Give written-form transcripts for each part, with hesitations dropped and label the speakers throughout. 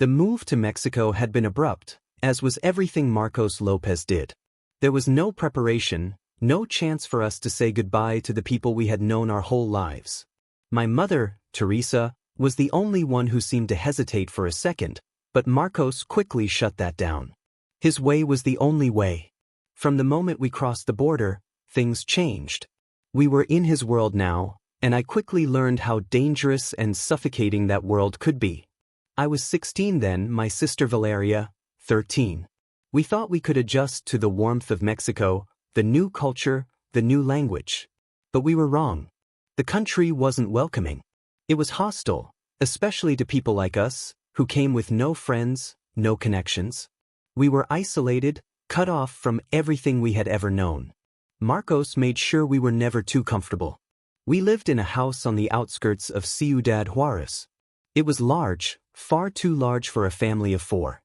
Speaker 1: The move to Mexico had been abrupt, as was everything Marcos Lopez did. There was no preparation, no chance for us to say goodbye to the people we had known our whole lives. My mother, Teresa, was the only one who seemed to hesitate for a second, but Marcos quickly shut that down. His way was the only way. From the moment we crossed the border, things changed. We were in his world now, and I quickly learned how dangerous and suffocating that world could be. I was 16 then, my sister Valeria, 13. We thought we could adjust to the warmth of Mexico, the new culture, the new language. But we were wrong. The country wasn't welcoming. It was hostile, especially to people like us, who came with no friends, no connections. We were isolated, cut off from everything we had ever known. Marcos made sure we were never too comfortable. We lived in a house on the outskirts of Ciudad Juarez. It was large, far too large for a family of 4.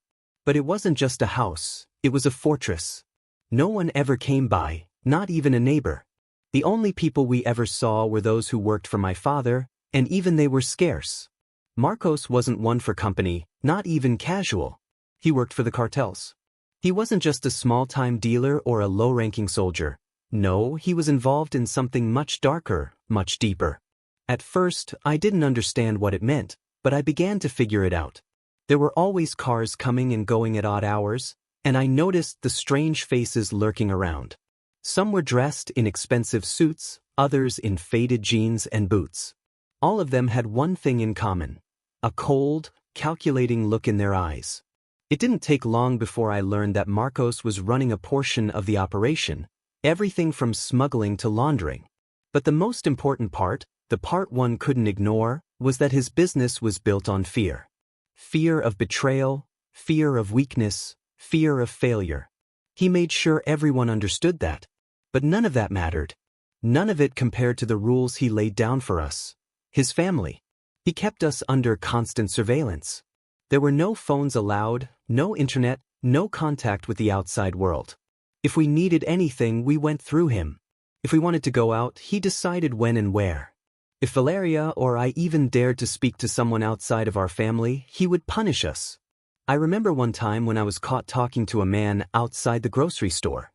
Speaker 1: But it wasn't just a house, it was a fortress. No one ever came by, not even a neighbor. The only people we ever saw were those who worked for my father, and even they were scarce. Marcos wasn't one for company, not even casual. He worked for the cartels. He wasn't just a small-time dealer or a low-ranking soldier. No, he was involved in something much darker, much deeper. At first, I didn't understand what it meant, but I began to figure it out. There were always cars coming and going at odd hours, and I noticed the strange faces lurking around. Some were dressed in expensive suits, others in faded jeans and boots. All of them had one thing in common: a cold, calculating look in their eyes. It didn't take long before I learned that Marcos was running a portion of the operation, everything from smuggling to laundering. But the most important part, the part one couldn't ignore, was that his business was built on fear. Fear of betrayal, fear of weakness, fear of failure. He made sure everyone understood that. But none of that mattered. None of it compared to the rules he laid down for us. His family. He kept us under constant surveillance. There were no phones allowed, no internet, no contact with the outside world. If we needed anything, we went through him. If we wanted to go out, he decided when and where. If Valeria or I even dared to speak to someone outside of our family, he would punish us. I remember one time when I was caught talking to a man outside the grocery store.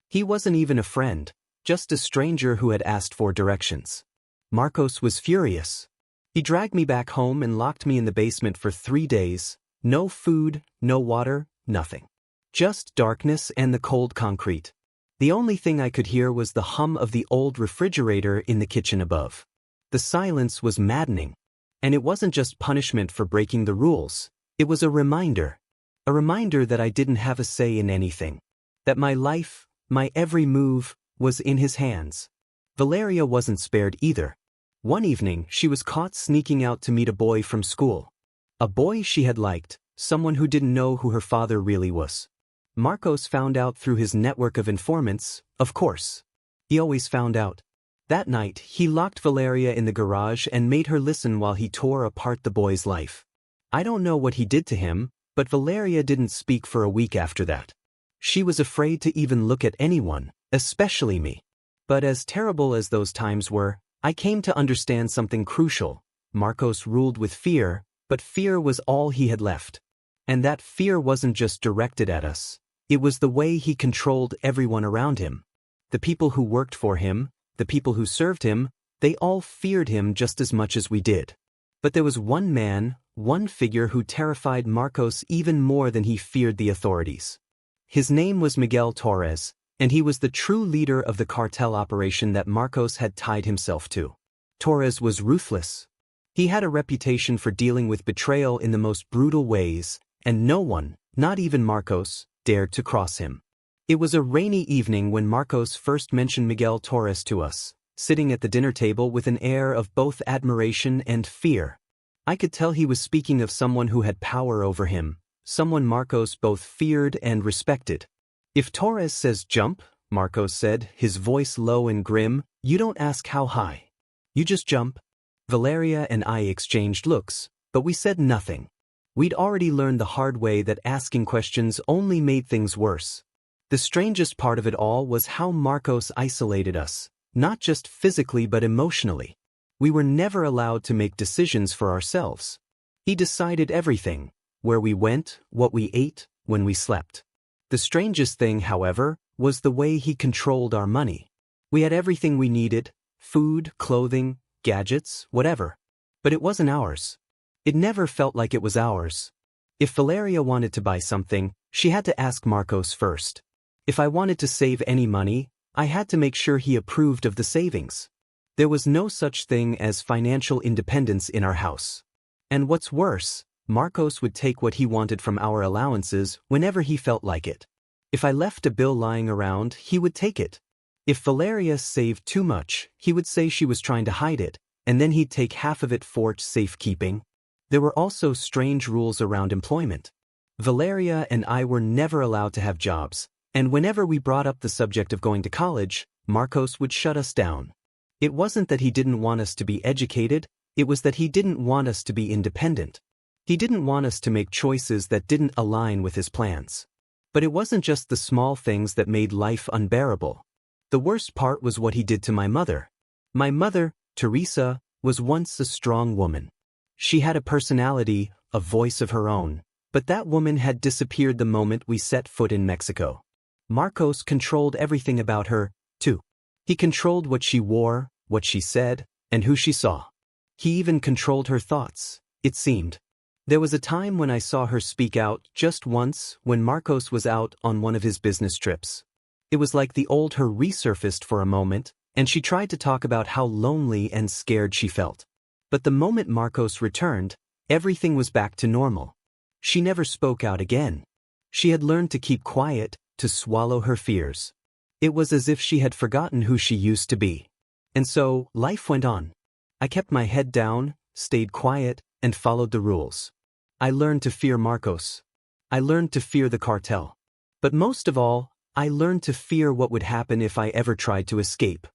Speaker 1: He wasn't even a friend, just a stranger who had asked for directions. Marcos was furious. He dragged me back home and locked me in the basement for 3 days. No food, no water, nothing. Just darkness and the cold concrete. The only thing I could hear was the hum of the old refrigerator in the kitchen above. The silence was maddening. And it wasn't just punishment for breaking the rules. It was a reminder. A reminder that I didn't have a say in anything. That my life, my every move, was in his hands. Valeria wasn't spared either. One evening, she was caught sneaking out to meet a boy from school. A boy she had liked, someone who didn't know who her father really was. Marcos found out through his network of informants, of course. He always found out. That night, he locked Valeria in the garage and made her listen while he tore apart the boy's life. I don't know what he did to him, but Valeria didn't speak for a week after that. She was afraid to even look at anyone, especially me. But as terrible as those times were, I came to understand something crucial. Marcos ruled with fear, but fear was all he had left. And that fear wasn't just directed at us. It was the way he controlled everyone around him. The people who worked for him, the people who served him, they all feared him just as much as we did. But there was one man, one figure who terrified Marcos even more than he feared the authorities. His name was Miguel Torres, and he was the true leader of the cartel operation that Marcos had tied himself to. Torres was ruthless. He had a reputation for dealing with betrayal in the most brutal ways, and no one, not even Marcos, dared to cross him. It was a rainy evening when Marcos first mentioned Miguel Torres to us, sitting at the dinner table with an air of both admiration and fear. I could tell he was speaking of someone who had power over him, someone Marcos both feared and respected. "If Torres says jump," Marcos said, his voice low and grim, "you don't ask how high. You just jump." Valeria and I exchanged looks, but we said nothing. We'd already learned the hard way that asking questions only made things worse. The strangest part of it all was how Marcos isolated us, not just physically but emotionally. We were never allowed to make decisions for ourselves. He decided everything. where we went, what we ate, when we slept. The strangest thing, however, was the way he controlled our money. We had everything we needed: food, clothing, gadgets, whatever. But it wasn't ours. It never felt like it was ours. If Valeria wanted to buy something, she had to ask Marcos first. If I wanted to save any money, I had to make sure he approved of the savings. There was no such thing as financial independence in our house. And what's worse, Marcos would take what he wanted from our allowances whenever he felt like it. If I left a bill lying around, he would take it. If Valeria saved too much, he would say she was trying to hide it, and then he'd take half of it for safekeeping. There were also strange rules around employment. Valeria and I were never allowed to have jobs, and whenever we brought up the subject of going to college, Marcos would shut us down. It wasn't that he didn't want us to be educated, it was that he didn't want us to be independent. He didn't want us to make choices that didn't align with his plans. But it wasn't just the small things that made life unbearable. The worst part was what he did to my mother. My mother, Teresa, was once a strong woman. She had a personality, a voice of her own, but that woman had disappeared the moment we set foot in Mexico. Marcos controlled everything about her, too. He controlled what she wore, what she said, and who she saw. He even controlled her thoughts, it seemed. There was a time when I saw her speak out just once when Marcos was out on one of his business trips. It was like the old her resurfaced for a moment, and she tried to talk about how lonely and scared she felt. But the moment Marcos returned, everything was back to normal. She never spoke out again. She had learned to keep quiet, to swallow her fears. It was as if she had forgotten who she used to be. And so, life went on. I kept my head down, stayed quiet, and followed the rules. I learned to fear Marcos. I learned to fear the cartel. But most of all, I learned to fear what would happen if I ever tried to escape.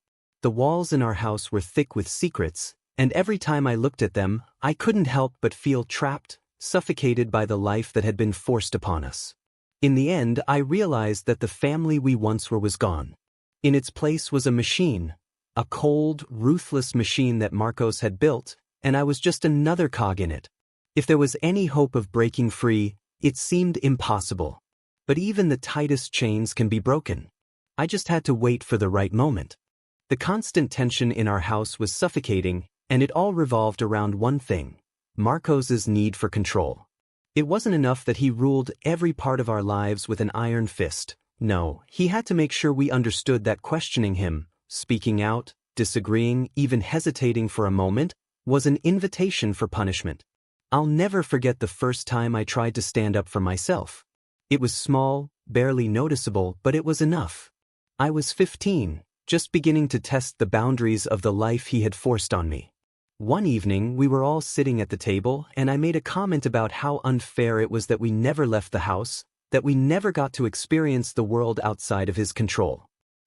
Speaker 1: The walls in our house were thick with secrets, and every time I looked at them, I couldn't help but feel trapped, suffocated by the life that had been forced upon us. In the end, I realized that the family we once were was gone. In its place was a machine, a cold, ruthless machine that Marcos had built, and I was just another cog in it. If there was any hope of breaking free, it seemed impossible. But even the tightest chains can be broken. I just had to wait for the right moment. The constant tension in our house was suffocating, and it all revolved around one thing: Marcos's need for control. It wasn't enough that he ruled every part of our lives with an iron fist. No, he had to make sure we understood that questioning him, speaking out, disagreeing, even hesitating for a moment, was an invitation for punishment. I'll never forget the first time I tried to stand up for myself. It was small, barely noticeable, but it was enough. I was 15, just beginning to test the boundaries of the life he had forced on me. One evening, we were all sitting at the table, and I made a comment about how unfair it was that we never left the house, that we never got to experience the world outside of his control.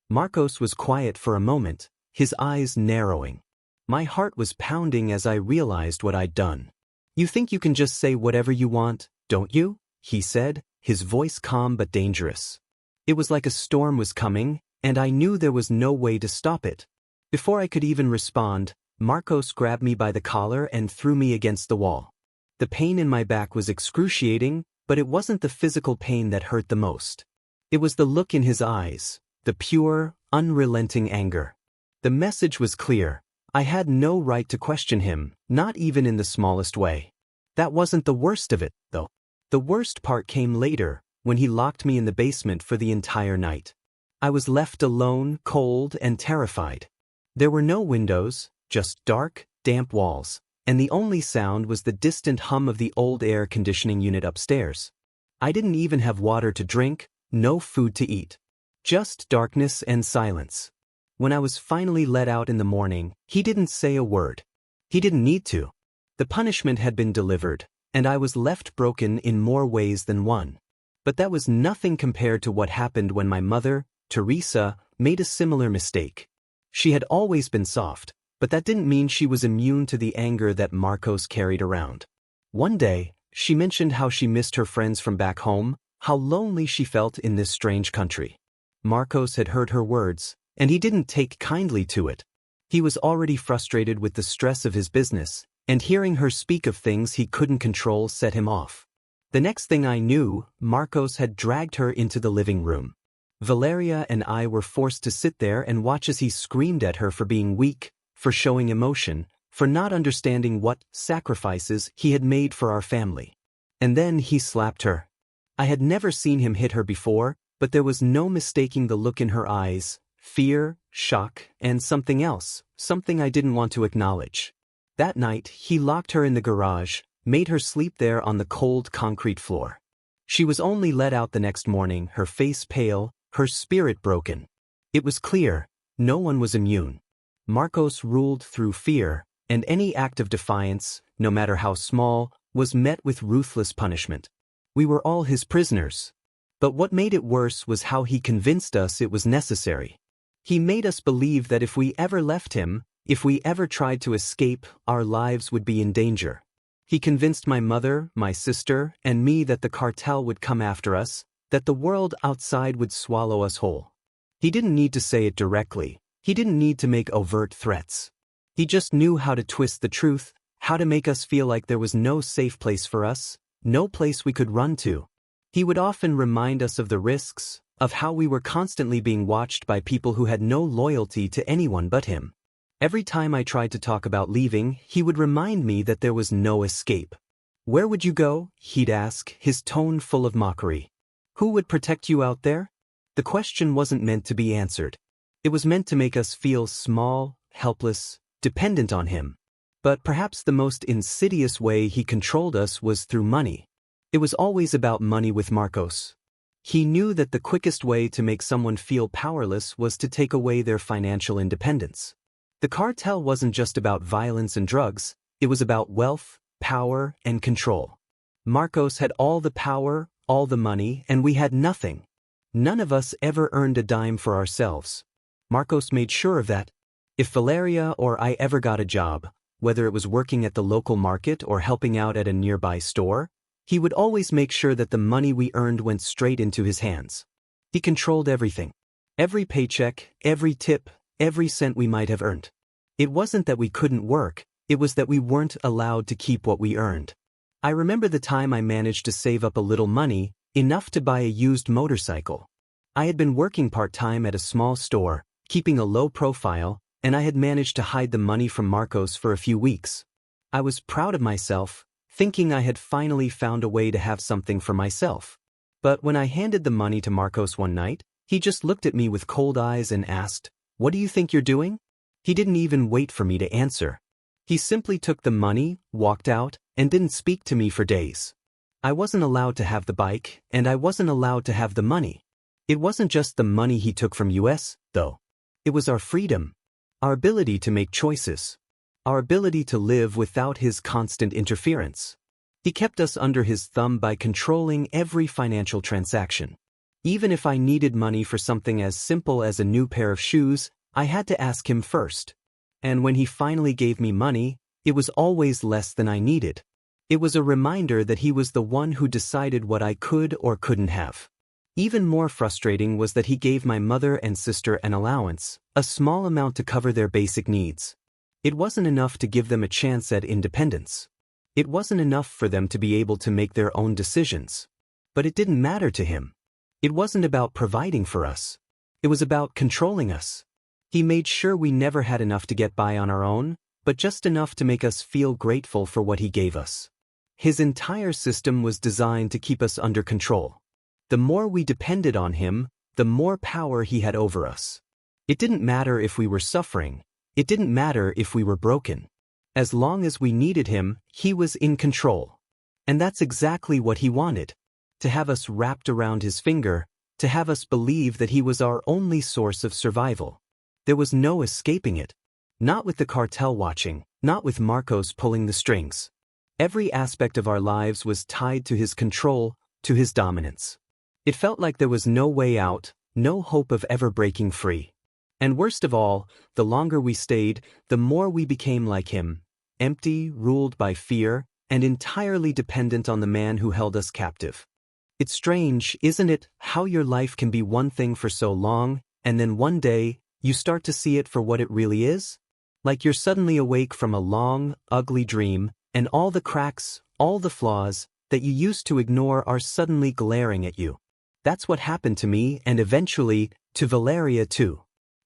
Speaker 1: Marcos was quiet for a moment, his eyes narrowing. My heart was pounding as I realized what I'd done. "You think you can just say whatever you want, don't you?" he said, his voice calm but dangerous. It was like a storm was coming, and I knew there was no way to stop it. Before I could even respond, Marcos grabbed me by the collar and threw me against the wall. The pain in my back was excruciating, but it wasn't the physical pain that hurt the most. It was the look in his eyes, the pure, unrelenting anger. The message was clear. I had no right to question him, not even in the smallest way. That wasn't the worst of it, though. The worst part came later, when he locked me in the basement for the entire night. I was left alone, cold, and terrified. There were no windows, just dark, damp walls, and the only sound was the distant hum of the old air conditioning unit upstairs. I didn't even have water to drink, no food to eat. Just darkness and silence. When I was finally let out in the morning, he didn't say a word. He didn't need to. The punishment had been delivered, and I was left broken in more ways than one. But that was nothing compared to what happened when my mother, Teresa, made a similar mistake. She had always been soft, but that didn't mean she was immune to the anger that Marcos carried around. One day, she mentioned how she missed her friends from back home, how lonely she felt in this strange country. Marcos had heard her words, and he didn't take kindly to it. He was already frustrated with the stress of his business, and hearing her speak of things he couldn't control set him off. The next thing I knew, Marcos had dragged her into the living room. Valeria and I were forced to sit there and watch as he screamed at her for being weak, for showing emotion, for not understanding what sacrifices he had made for our family. And then he slapped her. I had never seen him hit her before, but there was no mistaking the look in her eyes: fear, shock, and something else, something I didn't want to acknowledge. That night, he locked her in the garage, made her sleep there on the cold concrete floor. She was only let out the next morning, her face pale, her spirit broken. It was clear, no one was immune. Marcos ruled through fear, and any act of defiance, no matter how small, was met with ruthless punishment. We were all his prisoners. But what made it worse was how he convinced us it was necessary. He made us believe that if we ever left him, if we ever tried to escape, our lives would be in danger. He convinced my mother, my sister, and me that the cartel would come after us, that the world outside would swallow us whole. He didn't need to say it directly. He didn't need to make overt threats. He just knew how to twist the truth, how to make us feel like there was no safe place for us, no place we could run to. He would often remind us of the risks, of how we were constantly being watched by people who had no loyalty to anyone but him. Every time I tried to talk about leaving, he would remind me that there was no escape. "Where would you go?" he'd ask, his tone full of mockery. "Who would protect you out there?" The question wasn't meant to be answered. It was meant to make us feel small, helpless, dependent on him. But perhaps the most insidious way he controlled us was through money. It was always about money with Marcos. He knew that the quickest way to make someone feel powerless was to take away their financial independence. The cartel wasn't just about violence and drugs, it was about wealth, power, and control. Marcos had all the power, all the money, and we had nothing. None of us ever earned a dime for ourselves. Marcos made sure of that. If Valeria or I ever got a job, whether it was working at the local market or helping out at a nearby store, he would always make sure that the money we earned went straight into his hands. He controlled everything. Every paycheck, every tip, every cent we might have earned. It wasn't that we couldn't work, it was that we weren't allowed to keep what we earned. I remember the time I managed to save up a little money, enough to buy a used motorcycle. I had been working part-time at a small store, keeping a low profile, and I had managed to hide the money from Marcos for a few weeks. I was proud of myself, thinking I had finally found a way to have something for myself. But when I handed the money to Marcos one night, he just looked at me with cold eyes and asked, "What do you think you're doing?" He didn't even wait for me to answer. He simply took the money, walked out, and didn't speak to me for days. I wasn't allowed to have the bike, and I wasn't allowed to have the money. It wasn't just the money he took from us, though. It was our freedom, our ability to make choices, our ability to live without his constant interference. He kept us under his thumb by controlling every financial transaction. Even if I needed money for something as simple as a new pair of shoes, I had to ask him first. And when he finally gave me money, it was always less than I needed. It was a reminder that he was the one who decided what I could or couldn't have. Even more frustrating was that he gave my mother and sister an allowance, a small amount to cover their basic needs. It wasn't enough to give them a chance at independence. It wasn't enough for them to be able to make their own decisions. But it didn't matter to him. It wasn't about providing for us. It was about controlling us. He made sure we never had enough to get by on our own, but just enough to make us feel grateful for what he gave us. His entire system was designed to keep us under control. The more we depended on him, the more power he had over us. It didn't matter if we were suffering. It didn't matter if we were broken. As long as we needed him, he was in control. And that's exactly what he wanted. To have us wrapped around his finger, to have us believe that he was our only source of survival. There was no escaping it. Not with the cartel watching, not with Marcos pulling the strings. Every aspect of our lives was tied to his control, to his dominance. It felt like there was no way out, no hope of ever breaking free. And worst of all, the longer we stayed, the more we became like him, empty, ruled by fear, and entirely dependent on the man who held us captive. It's strange, isn't it, how your life can be one thing for so long, and then one day, you start to see it for what it really is? Like you're suddenly awake from a long, ugly dream, and all the cracks, all the flaws, that you used to ignore are suddenly glaring at you. That's what happened to me and eventually to Valeria too.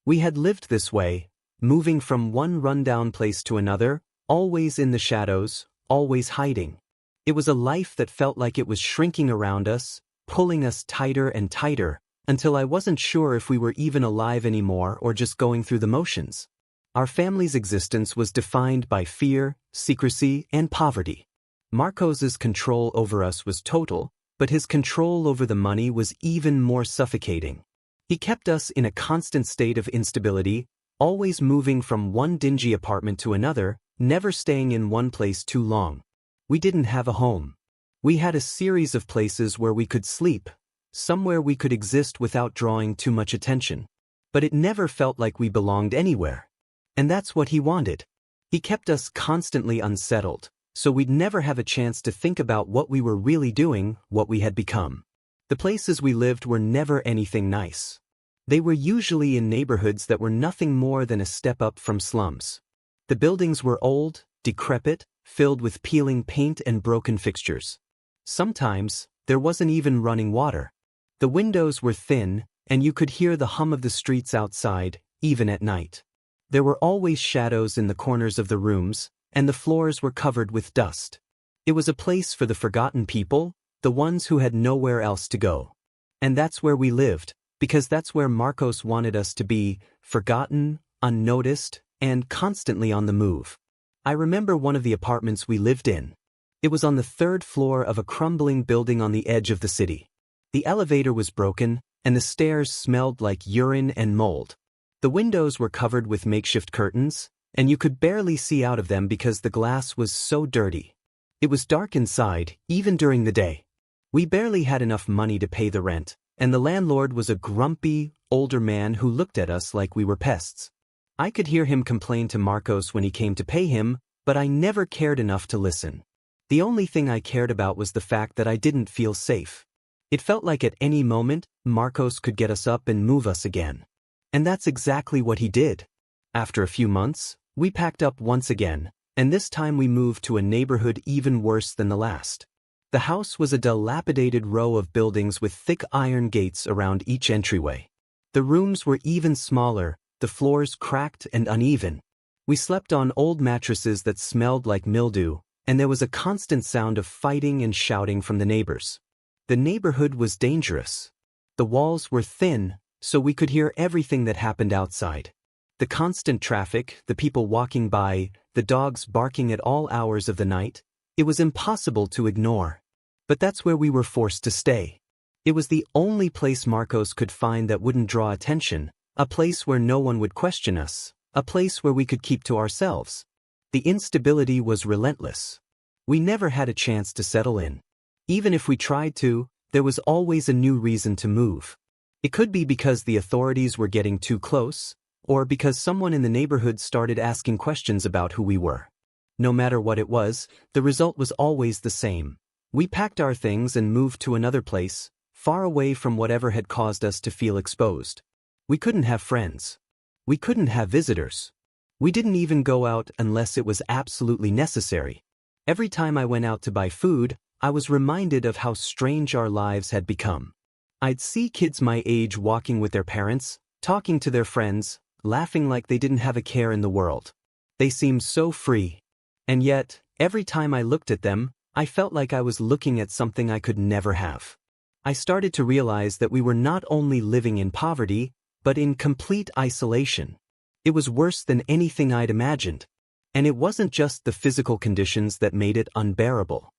Speaker 1: We had lived this way, moving from one rundown place to another, always in the shadows, always hiding. It was a life that felt like it was shrinking around us, pulling us tighter and tighter, until I wasn't sure if we were even alive anymore or just going through the motions. Our family's existence was defined by fear, secrecy, and poverty. Marcos's control over us was total, but his control over the money was even more suffocating. He kept us in a constant state of instability, always moving from one dingy apartment to another, never staying in one place too long. We didn't have a home. We had a series of places where we could sleep, somewhere we could exist without drawing too much attention. But it never felt like we belonged anywhere. And that's what he wanted. He kept us constantly unsettled, so we'd never have a chance to think about what we were really doing, what we had become. The places we lived were never anything nice. They were usually in neighborhoods that were nothing more than a step up from slums. The buildings were old, decrepit, filled with peeling paint and broken fixtures. Sometimes, there wasn't even running water. The windows were thin, and you could hear the hum of the streets outside, even at night. There were always shadows in the corners of the rooms, and the floors were covered with dust. It was a place for the forgotten people, the ones who had nowhere else to go. And that's where we lived, because that's where Marcos wanted us to be, forgotten, unnoticed, and constantly on the move. I remember one of the apartments we lived in. It was on the third floor of a crumbling building on the edge of the city. The elevator was broken, and the stairs smelled like urine and mold. The windows were covered with makeshift curtains, and you could barely see out of them because the glass was so dirty. It was dark inside, even during the day. We barely had enough money to pay the rent, and the landlord was a grumpy, older man who looked at us like we were pests. I could hear him complain to Marcos when he came to pay him, but I never cared enough to listen. The only thing I cared about was the fact that I didn't feel safe. It felt like at any moment, Marcos could get us up and move us again. And that's exactly what he did. After a few months, we packed up once again, and this time we moved to a neighborhood even worse than the last. The house was a dilapidated row of buildings with thick iron gates around each entryway. The rooms were even smaller, the floors cracked and uneven. We slept on old mattresses that smelled like mildew, and there was a constant sound of fighting and shouting from the neighbors. The neighborhood was dangerous. The walls were thin, so we could hear everything that happened outside. The constant traffic, the people walking by, the dogs barking at all hours of the night, it was impossible to ignore. But that's where we were forced to stay. It was the only place Marcos could find that wouldn't draw attention, a place where no one would question us, a place where we could keep to ourselves. The instability was relentless. We never had a chance to settle in. Even if we tried to, there was always a new reason to move. It could be because the authorities were getting too close, or because someone in the neighborhood started asking questions about who we were. No matter what it was, the result was always the same. We packed our things and moved to another place, far away from whatever had caused us to feel exposed. We couldn't have friends. We couldn't have visitors. We didn't even go out unless it was absolutely necessary. Every time I went out to buy food, I was reminded of how strange our lives had become. I'd see kids my age walking with their parents, talking to their friends, laughing like they didn't have a care in the world. They seemed so free. And yet, every time I looked at them, I felt like I was looking at something I could never have. I started to realize that we were not only living in poverty, but in complete isolation. It was worse than anything I'd imagined. And it wasn't just the physical conditions that made it unbearable.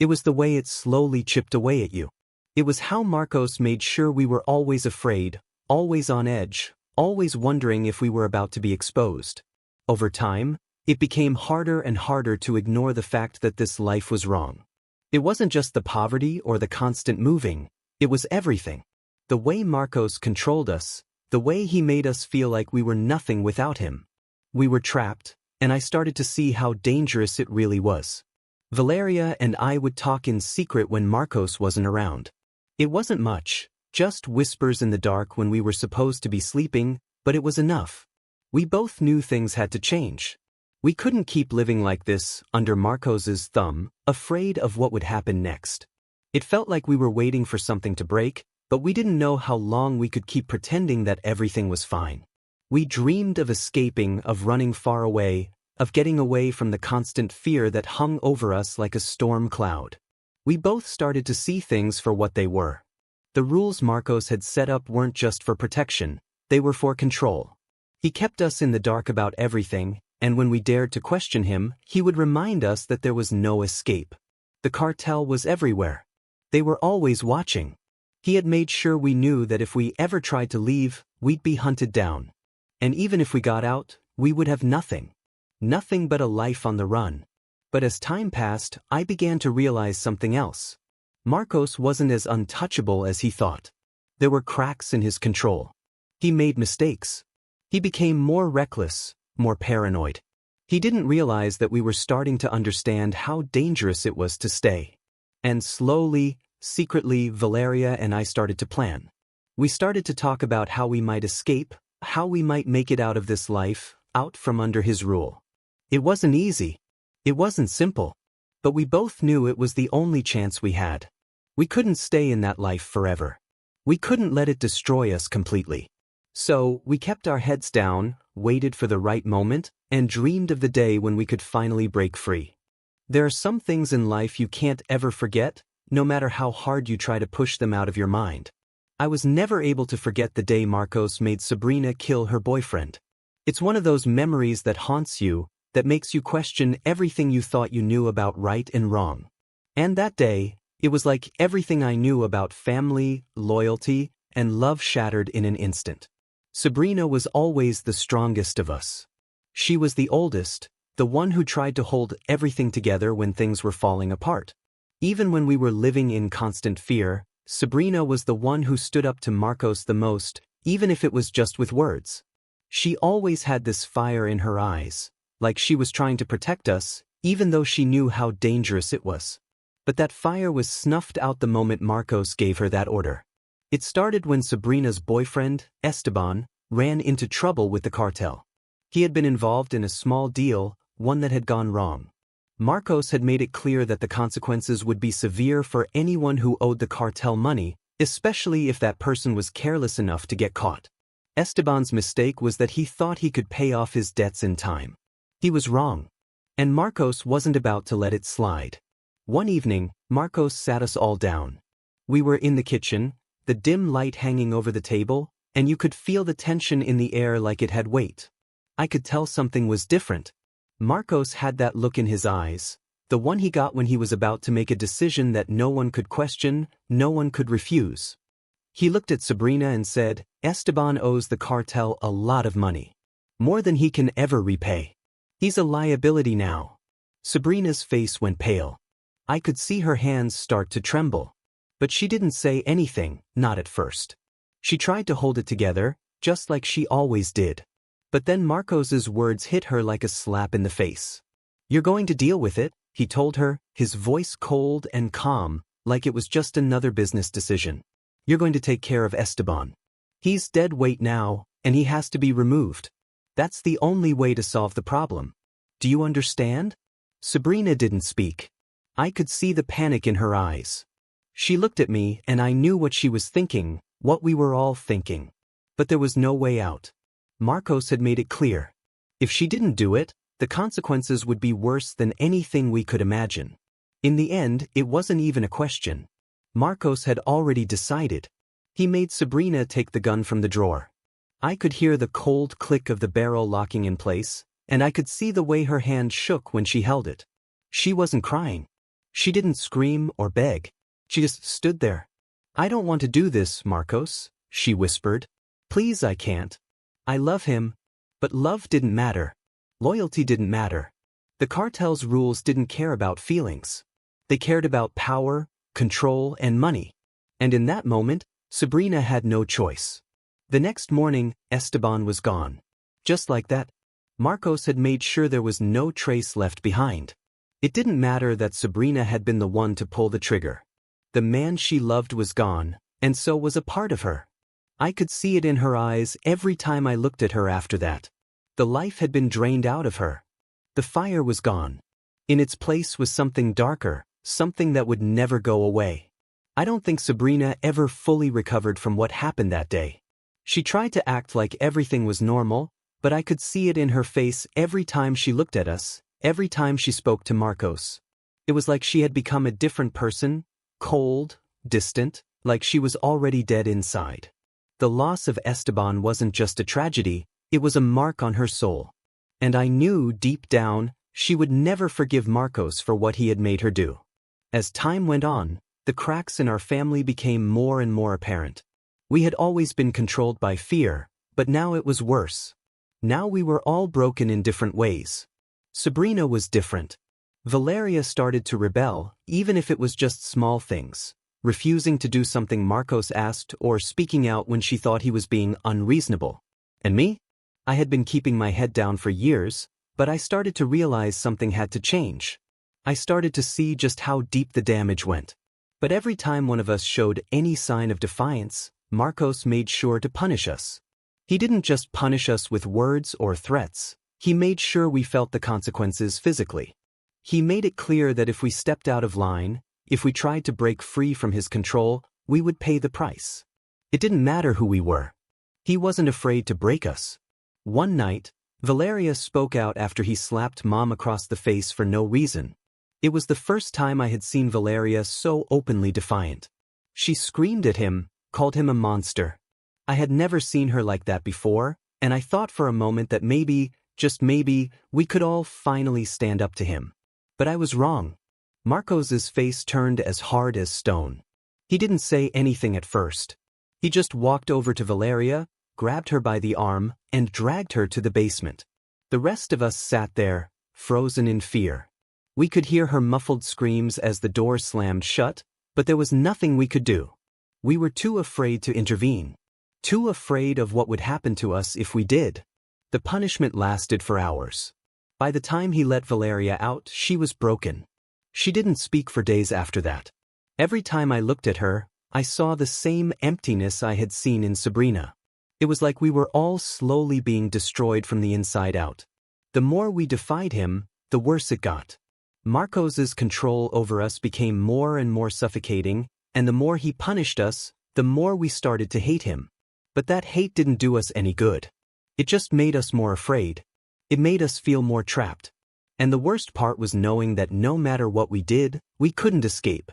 Speaker 1: It was the way it slowly chipped away at you. It was how Marcos made sure we were always afraid, always on edge, always wondering if we were about to be exposed. Over time, it became harder and harder to ignore the fact that this life was wrong. It wasn't just the poverty or the constant moving, it was everything. The way Marcos controlled us, the way he made us feel like we were nothing without him. We were trapped, and I started to see how dangerous it really was. Valeria and I would talk in secret when Marcos wasn't around. It wasn't much, just whispers in the dark when we were supposed to be sleeping, but it was enough. We both knew things had to change. We couldn't keep living like this, under Marcos's thumb, afraid of what would happen next. It felt like we were waiting for something to break, but we didn't know how long we could keep pretending that everything was fine. We dreamed of escaping, of running far away, of getting away from the constant fear that hung over us like a storm cloud. We both started to see things for what they were. The rules Marcos had set up weren't just for protection, they were for control. He kept us in the dark about everything, and when we dared to question him, he would remind us that there was no escape. The cartel was everywhere. They were always watching. He had made sure we knew that if we ever tried to leave, we'd be hunted down. And even if we got out, we would have nothing. Nothing but a life on the run. But as time passed, I began to realize something else. Marcos wasn't as untouchable as he thought. There were cracks in his control. He made mistakes. He became more reckless, more paranoid. He didn't realize that we were starting to understand how dangerous it was to stay. And slowly, secretly, Valeria and I started to plan. We started to talk about how we might escape, how we might make it out of this life, out from under his rule. It wasn't easy. It wasn't simple. But we both knew it was the only chance we had. We couldn't stay in that life forever. We couldn't let it destroy us completely. So, we kept our heads down, waited for the right moment, and dreamed of the day when we could finally break free. There are some things in life you can't ever forget, no matter how hard you try to push them out of your mind. I was never able to forget the day Marcos made Sabrina kill her boyfriend. It's one of those memories that haunts you, that makes you question everything you thought you knew about right and wrong. And that day, it was like everything I knew about family, loyalty, and love shattered in an instant. Sabrina was always the strongest of us. She was the oldest, the one who tried to hold everything together when things were falling apart. Even when we were living in constant fear, Sabrina was the one who stood up to Marcos the most, even if it was just with words. She always had this fire in her eyes, like she was trying to protect us, even though she knew how dangerous it was. But that fire was snuffed out the moment Marcos gave her that order. It started when Sabrina's boyfriend, Esteban, ran into trouble with the cartel. He had been involved in a small deal, one that had gone wrong. Marcos had made it clear that the consequences would be severe for anyone who owed the cartel money, especially if that person was careless enough to get caught. Esteban's mistake was that he thought he could pay off his debts in time. He was wrong. And Marcos wasn't about to let it slide. One evening, Marcos sat us all down. We were in the kitchen, the dim light hanging over the table, and you could feel the tension in the air like it had weight. I could tell something was different. Marcos had that look in his eyes, the one he got when he was about to make a decision that no one could question, no one could refuse. He looked at Sabrina and said, "Esteban owes the cartel a lot of money. More than he can ever repay. He's a liability now." Sabrina's face went pale. I could see her hands start to tremble. But she didn't say anything, not at first. She tried to hold it together, just like she always did. But then Marcos's words hit her like a slap in the face. "You're going to deal with it," he told her, his voice cold and calm, like it was just another business decision. "You're going to take care of Esteban. He's dead weight now, and he has to be removed. That's the only way to solve the problem. Do you understand?" Sabrina didn't speak. I could see the panic in her eyes. She looked at me and I knew what she was thinking, what we were all thinking. But there was no way out. Marcos had made it clear. If she didn't do it, the consequences would be worse than anything we could imagine. In the end, it wasn't even a question. Marcos had already decided. He made Sabrina take the gun from the drawer. I could hear the cold click of the barrel locking in place, and I could see the way her hand shook when she held it. She wasn't crying. She didn't scream or beg. She just stood there. "I don't want to do this, Marcos," she whispered. "Please, I can't. I love him." But love didn't matter. Loyalty didn't matter. The cartel's rules didn't care about feelings. They cared about power, control, and money. And in that moment, Sabrina had no choice. The next morning, Esteban was gone. Just like that. Marcos had made sure there was no trace left behind. It didn't matter that Sabrina had been the one to pull the trigger. The man she loved was gone, and so was a part of her. I could see it in her eyes every time I looked at her after that. The life had been drained out of her. The fire was gone. In its place was something darker, something that would never go away. I don't think Sabrina ever fully recovered from what happened that day. She tried to act like everything was normal, but I could see it in her face every time she looked at us, every time she spoke to Marcos. It was like she had become a different person, cold, distant, like she was already dead inside. The loss of Esteban wasn't just a tragedy, it was a mark on her soul. And I knew deep down, she would never forgive Marcos for what he had made her do. As time went on, the cracks in our family became more and more apparent. We had always been controlled by fear, but now it was worse. Now we were all broken in different ways. Sabrina was different. Valeria started to rebel, even if it was just small things, refusing to do something Marcos asked or speaking out when she thought he was being unreasonable. And me? I had been keeping my head down for years, but I started to realize something had to change. I started to see just how deep the damage went. But every time one of us showed any sign of defiance, Marcos made sure to punish us. He didn't just punish us with words or threats, he made sure we felt the consequences physically. He made it clear that if we stepped out of line, if we tried to break free from his control, we would pay the price. It didn't matter who we were. He wasn't afraid to break us. One night, Valeria spoke out after he slapped Mom across the face for no reason. It was the first time I had seen Valeria so openly defiant. She screamed at him, called him a monster. I had never seen her like that before, and I thought for a moment that maybe, just maybe, we could all finally stand up to him. But I was wrong. Marcos's face turned as hard as stone. He didn't say anything at first. He just walked over to Valeria, grabbed her by the arm, and dragged her to the basement. The rest of us sat there, frozen in fear. We could hear her muffled screams as the door slammed shut, but there was nothing we could do. We were too afraid to intervene. Too afraid of what would happen to us if we did. The punishment lasted for hours. By the time he let Valeria out, she was broken. She didn't speak for days after that. Every time I looked at her, I saw the same emptiness I had seen in Sabrina. It was like we were all slowly being destroyed from the inside out. The more we defied him, the worse it got. Marcos's control over us became more and more suffocating, and the more he punished us, the more we started to hate him. But that hate didn't do us any good. It just made us more afraid. It made us feel more trapped. And the worst part was knowing that no matter what we did, we couldn't escape.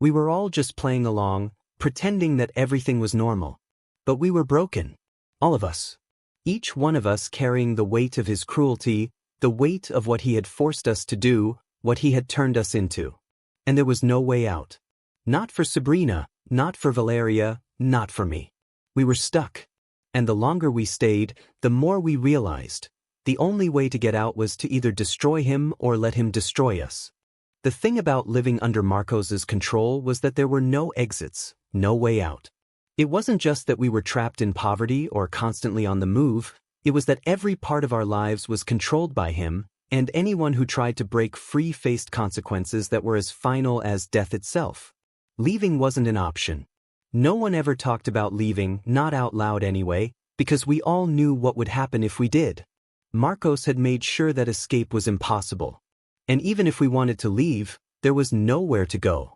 Speaker 1: We were all just playing along, pretending that everything was normal. But we were broken. All of us. Each one of us carrying the weight of his cruelty, the weight of what he had forced us to do, what he had turned us into. And there was no way out. Not for Sabrina, not for Valeria, not for me. We were stuck. And the longer we stayed, the more we realized. The only way to get out was to either destroy him or let him destroy us. The thing about living under Marcos's control was that there were no exits, no way out. It wasn't just that we were trapped in poverty or constantly on the move, it was that every part of our lives was controlled by him, and anyone who tried to break free faced consequences that were as final as death itself. Leaving wasn't an option. No one ever talked about leaving, not out loud anyway, because we all knew what would happen if we did. Marcos had made sure that escape was impossible. And even if we wanted to leave, there was nowhere to go.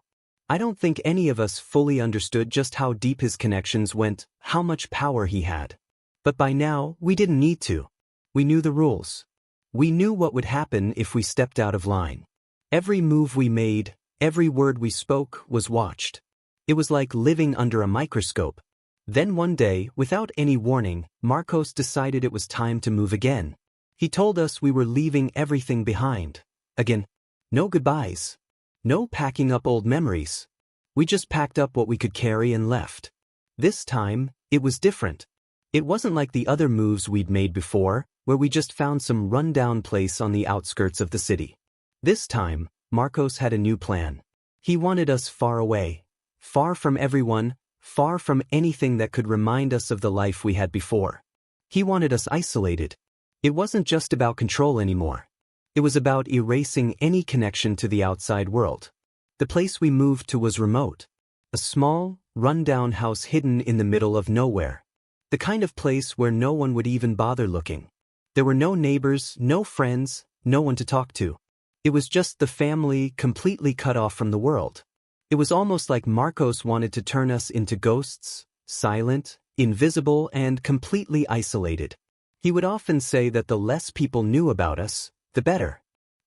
Speaker 1: I don't think any of us fully understood just how deep his connections went, how much power he had. But by now, we didn't need to. We knew the rules. We knew what would happen if we stepped out of line. Every move we made, every word we spoke was watched. It was like living under a microscope. Then one day, without any warning, Marcos decided it was time to move again. He told us we were leaving everything behind. Again, no goodbyes. No packing up old memories. We just packed up what we could carry and left. This time, it was different. It wasn't like the other moves we'd made before, where we just found some rundown place on the outskirts of the city. This time, Marcos had a new plan. He wanted us far away, far from everyone, far from anything that could remind us of the life we had before. He wanted us isolated. It wasn't just about control anymore. It was about erasing any connection to the outside world. The place we moved to was remote. A small, run-down house hidden in the middle of nowhere. The kind of place where no one would even bother looking. There were no neighbors, no friends, no one to talk to. It was just the family, completely cut off from the world. It was almost like Marcos wanted to turn us into ghosts, silent, invisible, and completely isolated. He would often say that the less people knew about us, the better.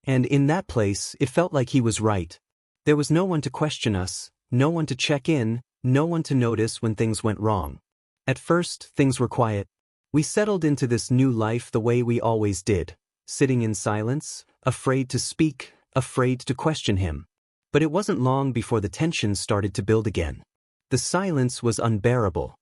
Speaker 1: And in that place, it felt like he was right. There was no one to question us, no one to check in, no one to notice when things went wrong. At first, things were quiet. We settled into this new life the way we always did, sitting in silence, afraid to speak, afraid to question him. But it wasn't long before the tension started to build again. The silence was unbearable.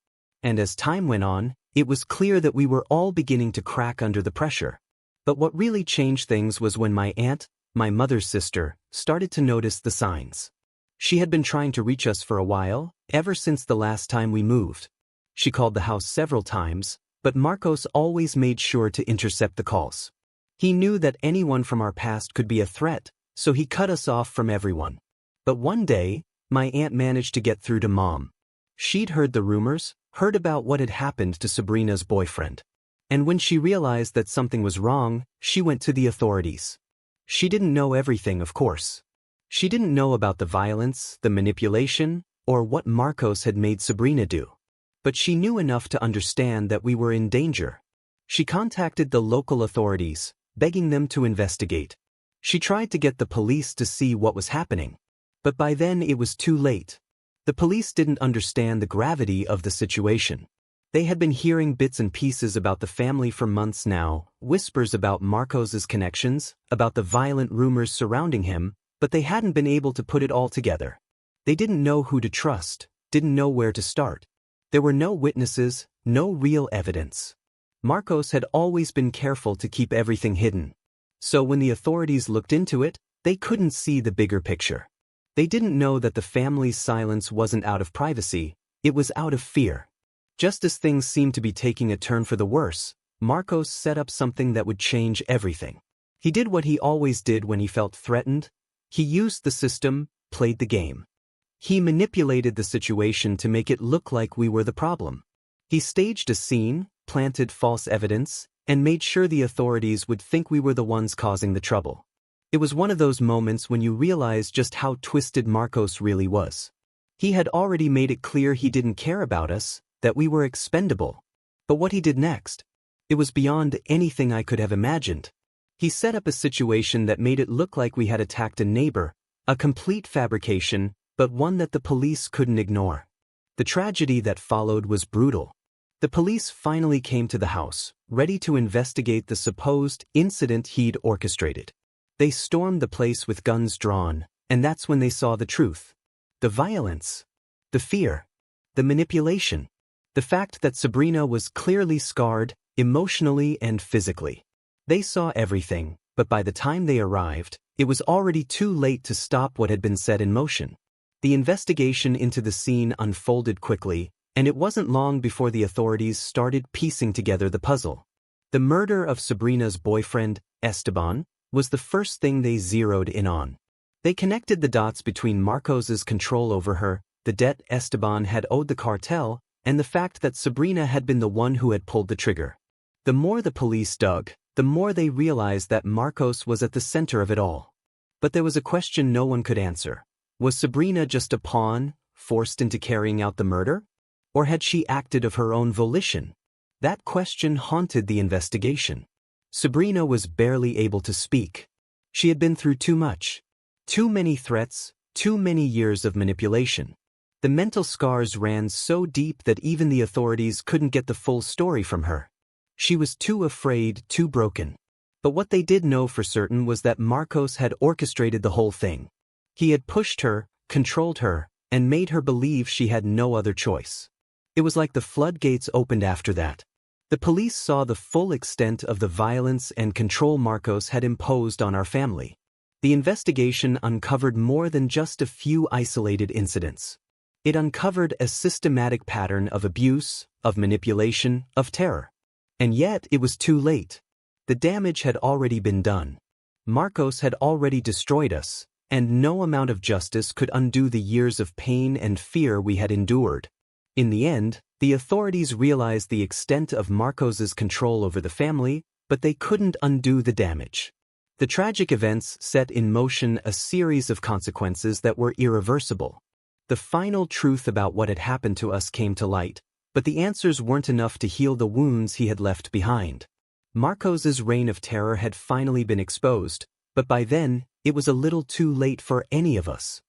Speaker 1: And as time went on, it was clear that we were all beginning to crack under the pressure. But what really changed things was when my aunt, my mother's sister, started to notice the signs. She had been trying to reach us for a while, ever since the last time we moved. She called the house several times, but Marcos always made sure to intercept the calls. He knew that anyone from our past could be a threat, so he cut us off from everyone. But one day, my aunt managed to get through to Mom. She'd heard the rumors, heard about what had happened to Sabrina's boyfriend. And when she realized that something was wrong, she went to the authorities. She didn't know everything, of course. She didn't know about the violence, the manipulation, or what Marcos had made Sabrina do. But she knew enough to understand that we were in danger. She contacted the local authorities, begging them to investigate. She tried to get the police to see what was happening. But by then it was too late. The police didn't understand the gravity of the situation. They had been hearing bits and pieces about the family for months now, whispers about Marcos's connections, about the violent rumors surrounding him, but they hadn't been able to put it all together. They didn't know who to trust, didn't know where to start. There were no witnesses, no real evidence. Marcos had always been careful to keep everything hidden. So when the authorities looked into it, they couldn't see the bigger picture. They didn't know that the family's silence wasn't out of privacy, it was out of fear. Just as things seemed to be taking a turn for the worse, Marcos set up something that would change everything. He did what he always did when he felt threatened. He used the system, played the game. He manipulated the situation to make it look like we were the problem. He staged a scene, planted false evidence, and made sure the authorities would think we were the ones causing the trouble. It was one of those moments when you realize just how twisted Marcos really was. He had already made it clear he didn't care about us, that we were expendable. But what he did next? It was beyond anything I could have imagined. He set up a situation that made it look like we had attacked a neighbor, a complete fabrication, but one that the police couldn't ignore. The tragedy that followed was brutal. The police finally came to the house, ready to investigate the supposed incident he'd orchestrated. They stormed the place with guns drawn, and that's when they saw the truth. The violence, the fear, the manipulation, the fact that Sabrina was clearly scarred, emotionally and physically. They saw everything, but by the time they arrived, it was already too late to stop what had been set in motion. The investigation into the scene unfolded quickly, and it wasn't long before the authorities started piecing together the puzzle. The murder of Sabrina's boyfriend, Esteban, was the first thing they zeroed in on. They connected the dots between Marcos's control over her, the debt Esteban had owed the cartel, and the fact that Sabrina had been the one who had pulled the trigger. The more the police dug, the more they realized that Marcos was at the center of it all. But there was a question no one could answer. Was Sabrina just a pawn, forced into carrying out the murder? Or had she acted of her own volition? That question haunted the investigation. Sabrina was barely able to speak. She had been through too much. Too many threats, too many years of manipulation. The mental scars ran so deep that even the authorities couldn't get the full story from her. She was too afraid, too broken. But what they did know for certain was that Marcos had orchestrated the whole thing. He had pushed her, controlled her, and made her believe she had no other choice. It was like the floodgates opened after that. The police saw the full extent of the violence and control Marcos had imposed on our family. The investigation uncovered more than just a few isolated incidents. It uncovered a systematic pattern of abuse, of manipulation, of terror. And yet it was too late. The damage had already been done. Marcos had already destroyed us, and no amount of justice could undo the years of pain and fear we had endured. In the end, the authorities realized the extent of Marcos's control over the family, but they couldn't undo the damage. The tragic events set in motion a series of consequences that were irreversible. The final truth about what had happened to us came to light, but the answers weren't enough to heal the wounds he had left behind. Marcos's reign of terror had finally been exposed, but by then, it was a little too late for any of us.